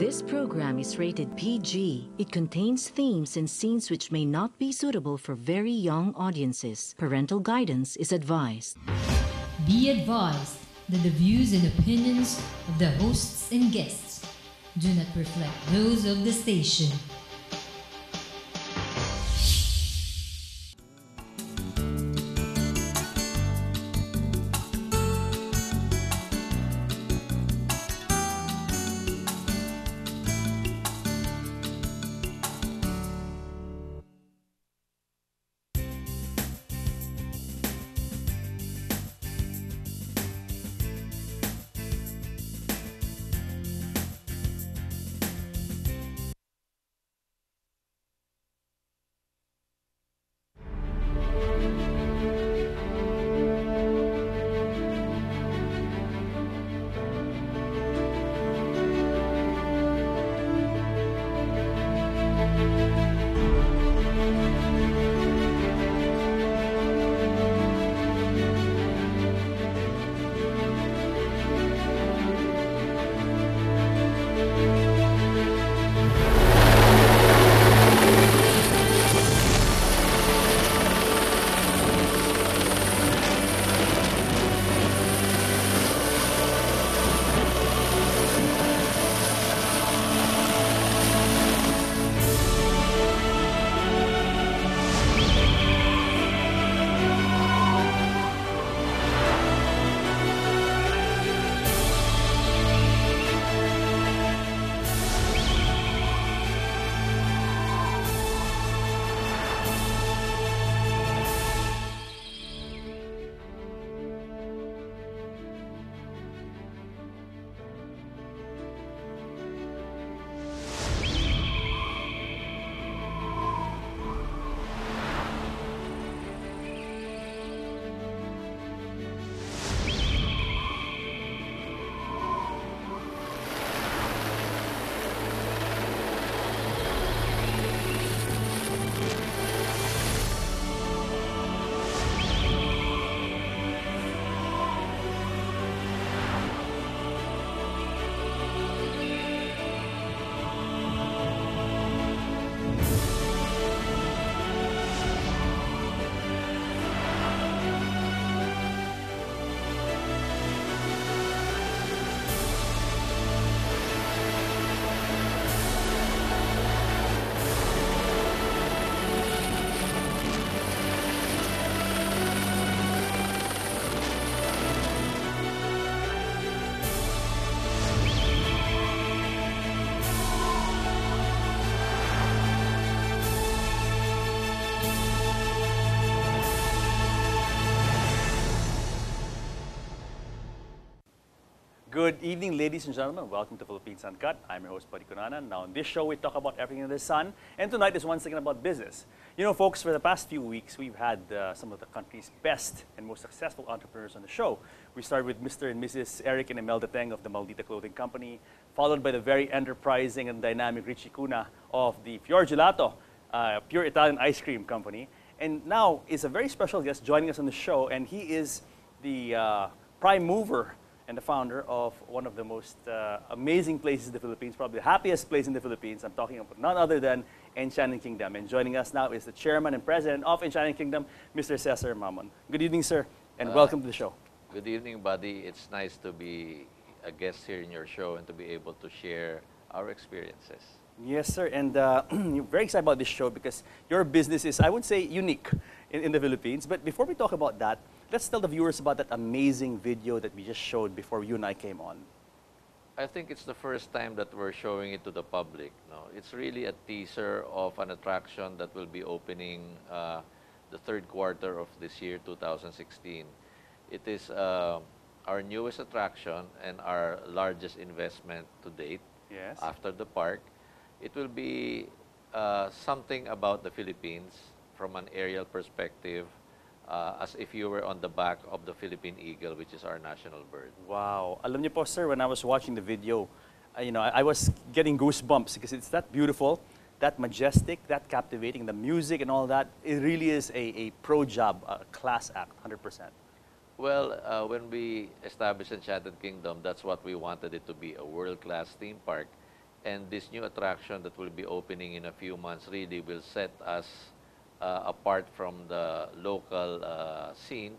This program is rated PG. It contains themes and scenes which may not be suitable for very young audiences. Parental guidance is advised. Be advised that the views and opinions of the hosts and guests do not reflect those of the station. Good evening, ladies and gentlemen. Welcome to Philippines Uncut. I'm your host, Buddy Kunanan. Now, on this show, we talk about everything under the sun, and tonight is once again about business. You know, folks, for the past few weeks, we've had some of the country's best and most successful entrepreneurs on the show. We started with Mr. and Mrs. Eric and Imelda Teng of the Maldita Clothing Company, followed by the very enterprising and dynamic Richie Cuna of the Fior Gelato, pure Italian ice cream company. And now is a very special guest joining us on the show, and he is the prime mover and the founder of one of the most amazing places in the Philippines, probably the happiest place in the Philippines. I'm talking about none other than Enchanted Kingdom. And joining us now is the chairman and president of Enchanted Kingdom, Mr. Cesar Mamon. Good evening, sir, and welcome to the show. Good evening, buddy. It's nice to be a guest here in your show and to be able to share our experiences. Yes, sir, and you're very excited about this show because your business is, I would say, unique in the Philippines. But before we talk about that, let's tell the viewers about that amazing video that we just showed before you and I came on. I think it's the first time that we're showing it to the public. No, it's really a teaser of an attraction that will be opening the third quarter of this year, 2016. It is our newest attraction and our largest investment to date. Yes. After the park. It will be something about the Philippines from an aerial perspective, as if you were on the back of the Philippine eagle, which is our national bird. Wow. Alam niyo po, sir, when I was watching the video, I was getting goosebumps because it's that beautiful, that majestic, that captivating, the music and all that. It really is a pro job, a class act, 100%. Well, when we established Enchanted Kingdom, that's what we wanted it to be, a world-class theme park. And this new attraction that will be opening in a few months really will set us apart from the local scene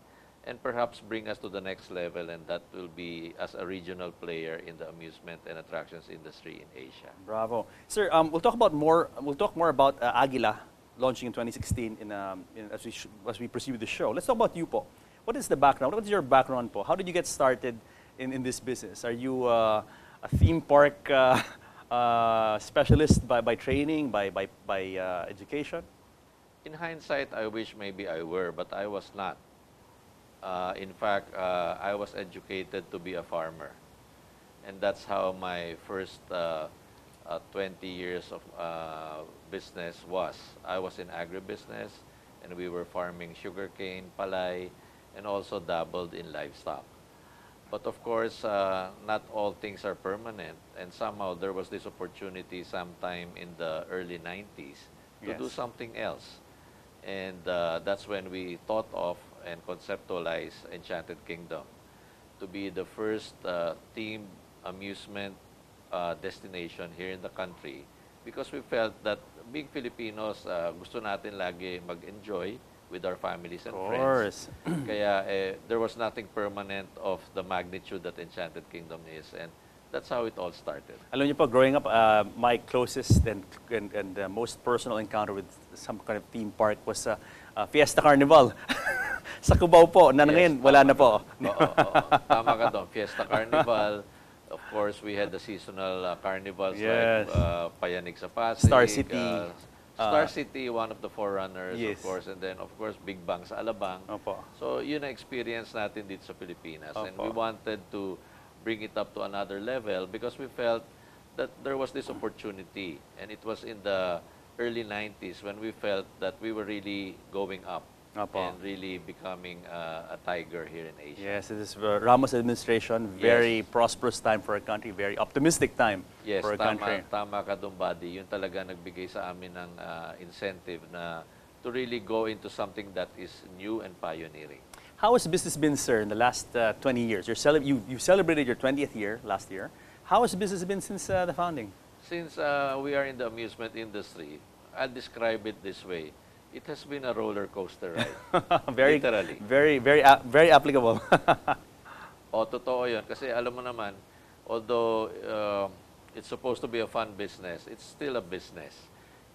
and perhaps bring us to the next level, and that will be as a regional player in the amusement and attractions industry in Asia. Bravo. Sir, we'll talk more about Aguila launching in 2016 as we proceed with the show. Let's talk about you po. What is the background? What is your background po? How did you get started in this business? Are you a theme park specialist by training, by education? In hindsight, I wish maybe I were, but I was not. In fact, I was educated to be a farmer. And that's how my first 20 years of business was. I was in agribusiness, and we were farming sugarcane, palay, and also dabbled in livestock. But of course, not all things are permanent, and somehow there was this opportunity sometime in the early 90s to do something else. And that's when we thought of and conceptualized Enchanted Kingdom to be the first themed amusement destination here in the country, because we felt that being Filipinos, gusto natin lagi mag-enjoy with our families and friends. Kaya there was nothing permanent of the magnitude that Enchanted Kingdom is, and that's how it all started. Alam niyo po, growing up, my closest and most personal encounter with some kind of theme park was Fiesta Carnival. Sa Cubao po, na ngayon, wala na po. Oo. Tama ka doon. Fiesta Carnival. Of course, we had the seasonal carnivals like Payanig sa Pasig. Star City. Star City, one of the forerunners, yes, of course. And then, of course, Big Bang sa Alabang. Opo. So, yun ang experience natin dito sa Pilipinas. Opo. And we wanted to bring it up to another level because we felt that there was this opportunity. And it was in the early 90s when we felt that we were really going up. Opo. And really becoming a tiger here in Asia. Yes, it is Ramos administration, very prosperous time for a country, very optimistic time for a country. Tama ka doon, buddy. Yun talaga nagbigay sa amin ng incentive na to really go into something that is new and pioneering. How has business been, sir, in the last 20 years? You celebrated your 20th year last year. How has business been since the founding? Since we are in the amusement industry, I'll describe it this way. It has been a roller coaster ride. Literally. Very applicable. Totoo yun. Kasi alam mo naman, although it's supposed to be a fun business, it's still a business.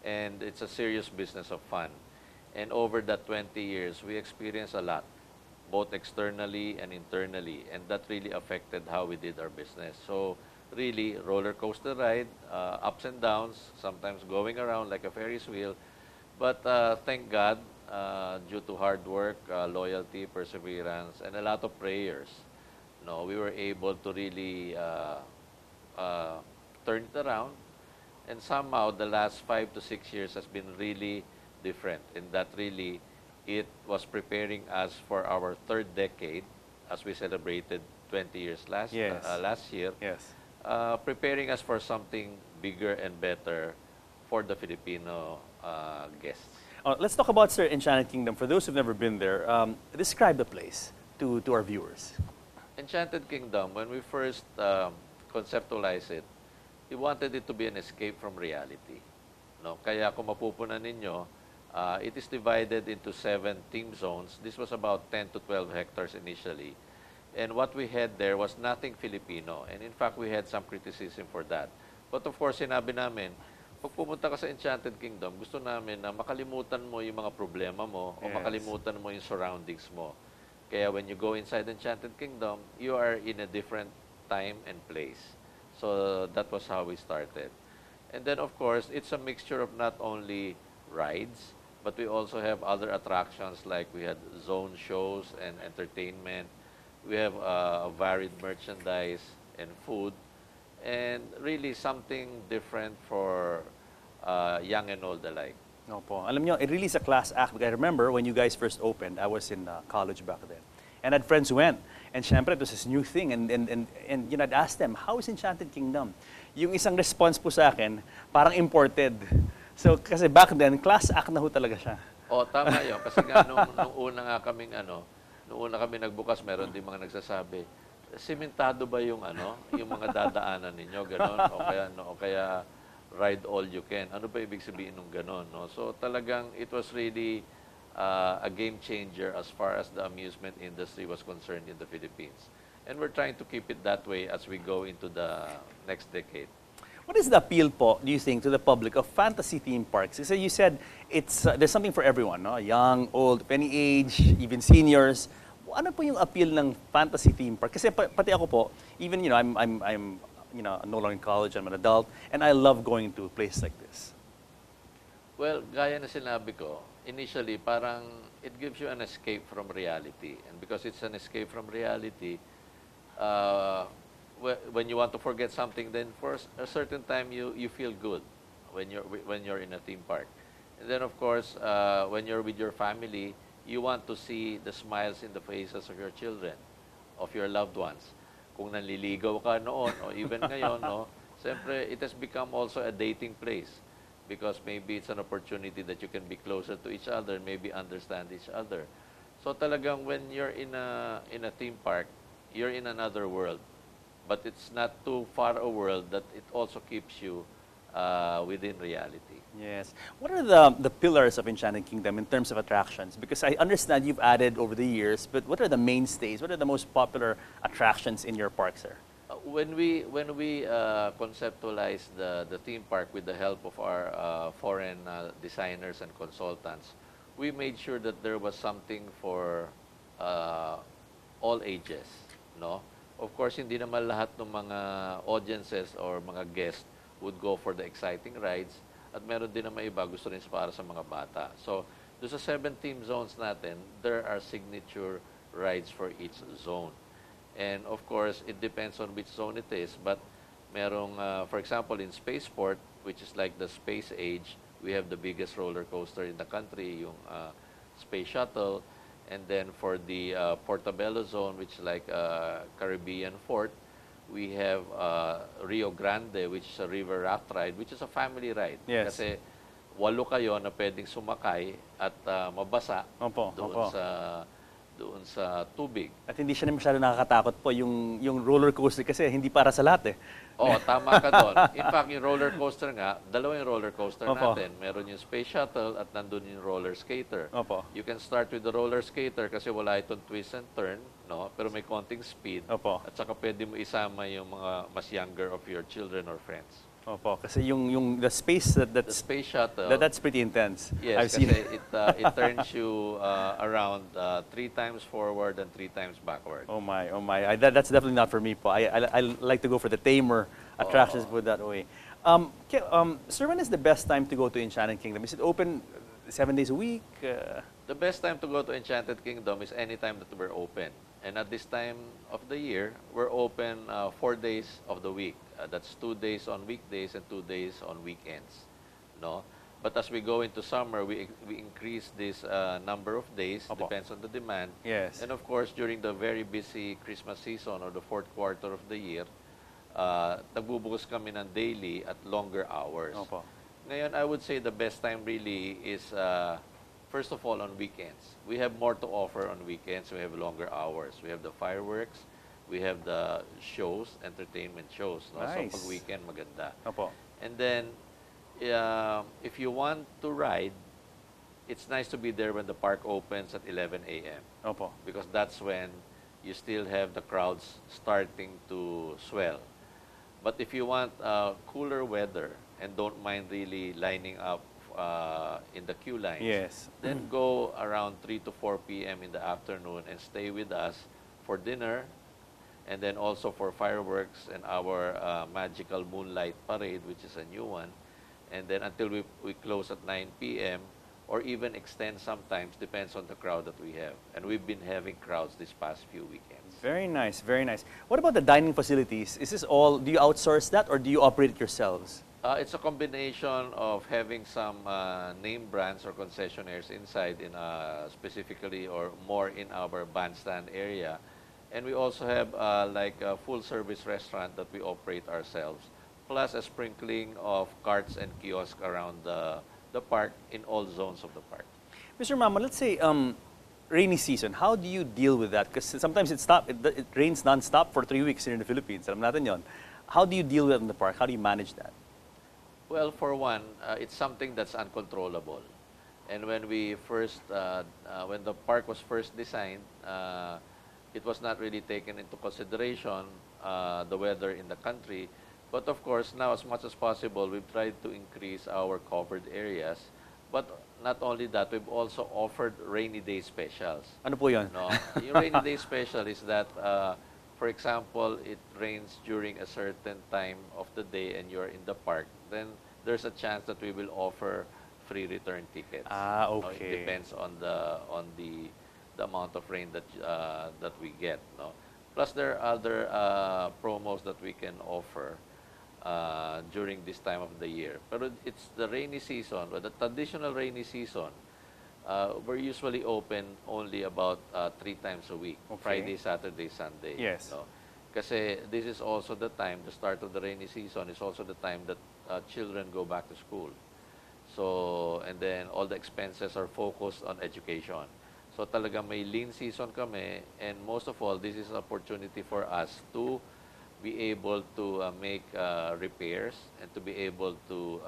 And it's a serious business of fun. And over that 20 years, we experienced a lot, both externally and internally. And that really affected how we did our business. So really, roller coaster ride, ups and downs, sometimes going around like a Ferris wheel. But thank God, due to hard work, loyalty, perseverance, and a lot of prayers, we were able to really turn it around. And somehow, the last 5 to 6 years has been really different in that really it was preparing us for our third decade as we celebrated 20 years last year. Yes. Preparing us for something bigger and better for the Filipino guests. Let's talk about, sir, Enchanted Kingdom. For those who've never been there, describe the place to our viewers. Enchanted Kingdom, when we first conceptualized it, we wanted it to be an escape from reality. Kaya kung mapupunan ninyo, it is divided into 7 theme zones. This was about 10 to 12 hectares initially. And what we had there was nothing Filipino. And in fact, we had some criticism for that. But of course, sinabi namin, pag pumunta ka sa Enchanted Kingdom, gusto namin na makalimutan mo yung mga problema mo o makalimutan mo yung surroundings mo. Kaya when you go inside Enchanted Kingdom, you are in a different time and place. So that was how we started. And then, of course, it's a mixture of not only rides, but we also have other attractions like we had zone shows and entertainment. We have varied merchandise and food. And really something different for young and old alike. Opo. Alam niyo, it really is a class act. I remember when you guys first opened, I was in college back then. And I had friends who went. And syempre, it was this new thing. And I'd ask them, how is Enchanted Kingdom? Yung isang response po sa akin, parang imported. So, kasi back then, class act na ho talaga siya. Tama yun. Kasi nga, nung una kami nagbukas, meron din mga nagsasabi, Simentado ba yung ano, yung mga dadaanan ninyo, gano'n? O kaya, no, o kaya ride all you can. Ano ba ibig sabihin ng gano'n, no? So talagang it was really a game changer as far as the amusement industry was concerned in the Philippines. And we're trying to keep it that way as we go into the next decade. What is the appeal po, do you think, to the public of fantasy theme parks? Kasi you said it's there's something for everyone, no? Young, old, any age, even seniors. Ano po yung appeal ng fantasy theme park? Kasi pati ako po, even I'm no longer in college, I'm an adult, and I love going to a place like this. Well, gaya na sinabi ko, initially parang it gives you an escape from reality. And because it's an escape from reality, when you want to forget something, then for a certain time you feel good when you're in a theme park. And then of course, when you're with your family, you want to see the smiles in the faces of your children, of your loved ones. Kung nanliligaw ka noon o even ngayon, no, siyempre it has become also a dating place because maybe it's an opportunity that you can be closer to each other, maybe understand each other. So talagang when you're in a theme park, you're in another world. But it's not too far a world that it also keeps you within reality. Yes. What are the pillars of Enchanted Kingdom in terms of attractions? Because I understand you've added over the years, but what are the mainstays? What are the most popular attractions in your park, sir? When we conceptualized the theme park with the help of our foreign designers and consultants, we made sure that there was something for all ages, no? Of course, hindi naman lahat ng mga audiences or mga guests would go for the exciting rides. At meron din naman iba gusto rin para sa mga bata. So, doon sa 7 theme zones natin, there are signature rides for each zone. And of course, it depends on which zone it is. But merong, for example, in Spaceport, which is like the space age, we have the biggest roller coaster in the country, yung Space Shuttle. And then for the Portobello zone, which is like Caribbean Fort, we have Rio Grande, which is a river raft ride, which is a family ride. Yes. Kasi 8 kayo na pwedeng sumakay at mabasa doon sa tubig. At hindi siya masyado nakakatakot po yung roller coaster kasi hindi para sa lahat eh. Oo, tama ka doon. In fact, yung roller coaster nga, dalawa yung roller coaster Opo. natin. Meron yung Space Shuttle at nandun yung roller skater. Opo. You can start with the roller skater kasi wala itong twist and turn, no? Pero may konting speed. Opo. At saka pwede mo isama yung mga mas younger of your children or friends. Opo, kasi yung the space The that's Space Shuttle, that's pretty intense. yes, I've seen kasi it turns you around 3 times forward and 3 times backward. Oh my, oh my. That's definitely not for me po. I like to go for the tamer attractions put that way. Sir, when is the best time to go to Enchanted Kingdom? Is it open 7 days a week? The best time to go to Enchanted Kingdom is any time that we're open. And at this time of the year, we're open 4 days of the week. That's 2 days on weekdays and 2 days on weekends. No? But as we go into summer, we increase this number of days, Opo. depends on the demand. Yes. And of course, during the very busy Christmas season or the 4th quarter of the year, nagbubukas kami ng daily at longer hours. Opo. Ngayon, I would say the best time really is, first of all, on weekends. We have more to offer on weekends. We have longer hours. We have the fireworks. We have the shows, entertainment shows. No? Nice. So, pag weekend, maganda. Opo. And then, if you want to ride, it's nice to be there when the park opens at 11 a.m. Opo. because that's when you still have the crowds starting to swell. But if you want cooler weather and don't mind really lining up in the queue lines, Yes. then go around 3 to 4 p.m. in the afternoon and stay with us for dinner and then also for fireworks and our magical moonlight parade, which is a new one. And then until we close at 9 p.m. or even extend sometimes, depends on the crowd that we have. And we've been having crowds this past few weekends. Very nice, very nice. What about the dining facilities? Is this all, do you outsource that or do you operate it yourselves? It's a combination of having some name brands or concessionaires inside, in specifically or more in our bandstand area. And we also have like a full-service restaurant that we operate ourselves, plus a sprinkling of carts and kiosks around the park in all zones of the park. Mr. Mamo, let's say rainy season, how do you deal with that? Because sometimes it rains non-stop for 3 weeks here in the Philippines. Alam natin yon. How do you deal with it in the park? How do you manage that? Well, for one, it's something that's uncontrollable. And when when the park was first designed, it was not really taken into consideration the weather in the country. But of course, now as much as possible, we've tried to increase our covered areas. But not only that, we've also offered rainy day specials. Ano po yun? No, yung rainy day special is that, for example, it rains during a certain time of the day and you're in the park, then there's a chance that we will offer free return tickets. Ah, No, it okay. depends on the amount of rain that we get. No, plus there are other promos that we can offer during this time of the year. But it's the rainy season, or the traditional rainy season. We're usually open only about 3 times a week, Okay. Friday, Saturday, Sunday. Yes. No? Kasi this is also the time, the start of the rainy season is also the time that children go back to school. So, and then all the expenses are focused on education. So talaga may lean season kami, and most of all, this is an opportunity for us to be able to make repairs and to be able to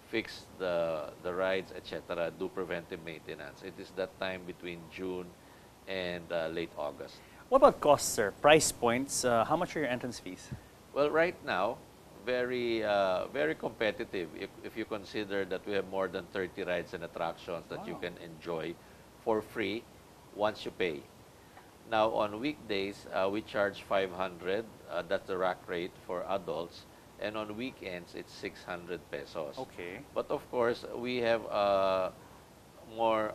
fix the rides, etc., do preventive maintenance. It is that time between June and late August. What about costs, sir? Price points? How much are your entrance fees? Well, right now, very competitive if you consider that we have more than 30 rides and attractions that you Wow. can enjoy for free once you pay. Now, on weekdays, we charge 500. That's the rack rate for adults. And on weekends, it's 600 pesos. Okay. But of course, we have more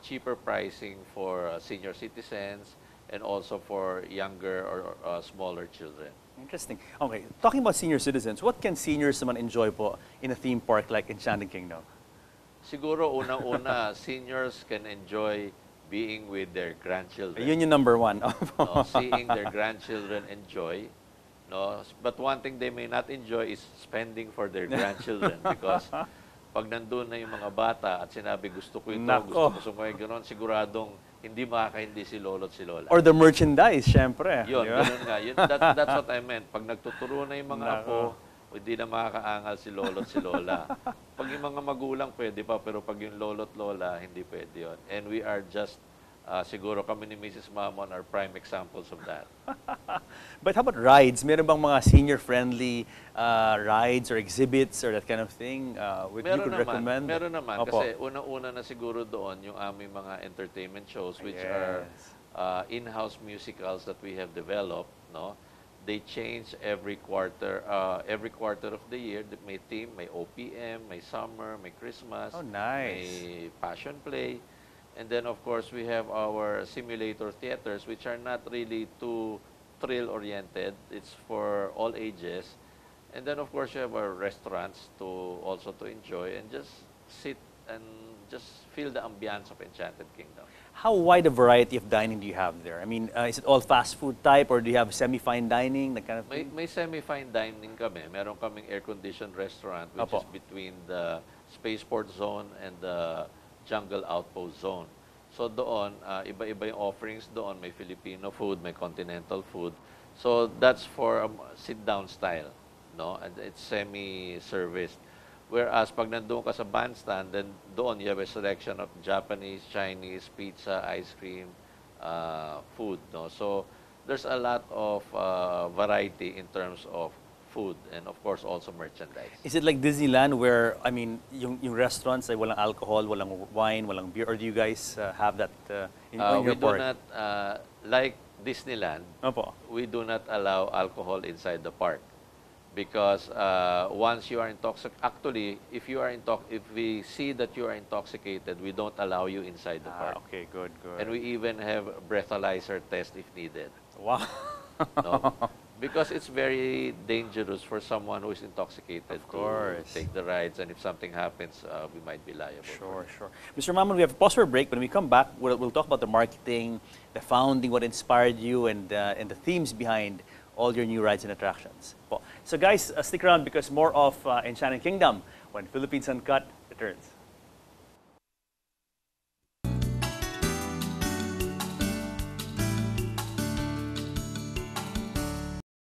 cheaper pricing for senior citizens and also for younger or smaller children. Interesting. Okay, talking about senior citizens, what can seniors naman enjoy po in a theme park like Enchanted Kingdom? Siguro unang-una, seniors can enjoy being with their grandchildren. Yun yung number one. No, seeing their grandchildren enjoy. No, but one thing they may not enjoy is spending for their grandchildren because pag nandun na yung mga bata at sinabi gusto ko ito, Nako. gusto ko yung gano'n, siguradong hindi makakaindi si lolo at si lola. Or the merchandise, syempre. Yun, di ba? ganun nga. That's what I meant. Pag nagtuturo na yung mga Nako. apo, hindi na makakaangal si lolo at si lola. Pag yung mga magulang, pwede pa. Pero pag yung lolo at lola, hindi pwede yun. And we are just, siguro kami ni Mrs. Mamon are prime examples of that. But how about rides? Meron bang mga senior-friendly rides or exhibits or that kind of thing you could recommend? Meron naman. Opo. Kasi unang-una na siguro doon yung aming mga entertainment shows which are Yes. in-house musicals that we have developed. No, they change every quarter of the year. May theme, may OPM, may summer, may Christmas, Oh, nice. may passion play. And then, of course, we have our simulator theaters, which are not really too thrill-oriented. It's for all ages. And then, of course, you have our restaurants to also to enjoy and just sit and just feel the ambiance of Enchanted Kingdom. How wide a variety of dining do you have there? I mean, is it all fast food type or do you have semi-fine dining, that kind of thing? May semi-fine dining kami. Meron kaming air-conditioned restaurant, which Opo. is between the Spaceport Zone and the Jungle Outpost Zone. So doon, iba-iba yung offerings doon. May Filipino food, may continental food. So that's for sit-down style, no? And it's semi-serviced. Whereas pag nandoon ka sa bandstand, then doon you have a selection of Japanese, Chinese, pizza, ice cream, food, no? So there's a lot of variety in terms of food and of course also merchandise. Is it like Disneyland where, I mean, yung restaurants ay walang alcohol, walang wine, walang beer, or do you guys have that in your We do park? not, like Disneyland, Opo. we do not allow alcohol inside the park because once you are intoxicated, actually, if we see that you are intoxicated, we don't allow you inside the park. Okay, good, good. And we even have breathalyzer test if needed. Wow. No? Because it's very dangerous for someone who is intoxicated Of course. to take the rides, and if something happens, we might be liable. Sure, sure. Mr. Mammon, we have to pause for a break. When we come back, we'll talk about the marketing, the founding, what inspired you, and the themes behind all your new rides and attractions. So guys, stick around because more of Enchanted Kingdom when Philippines Uncut returns.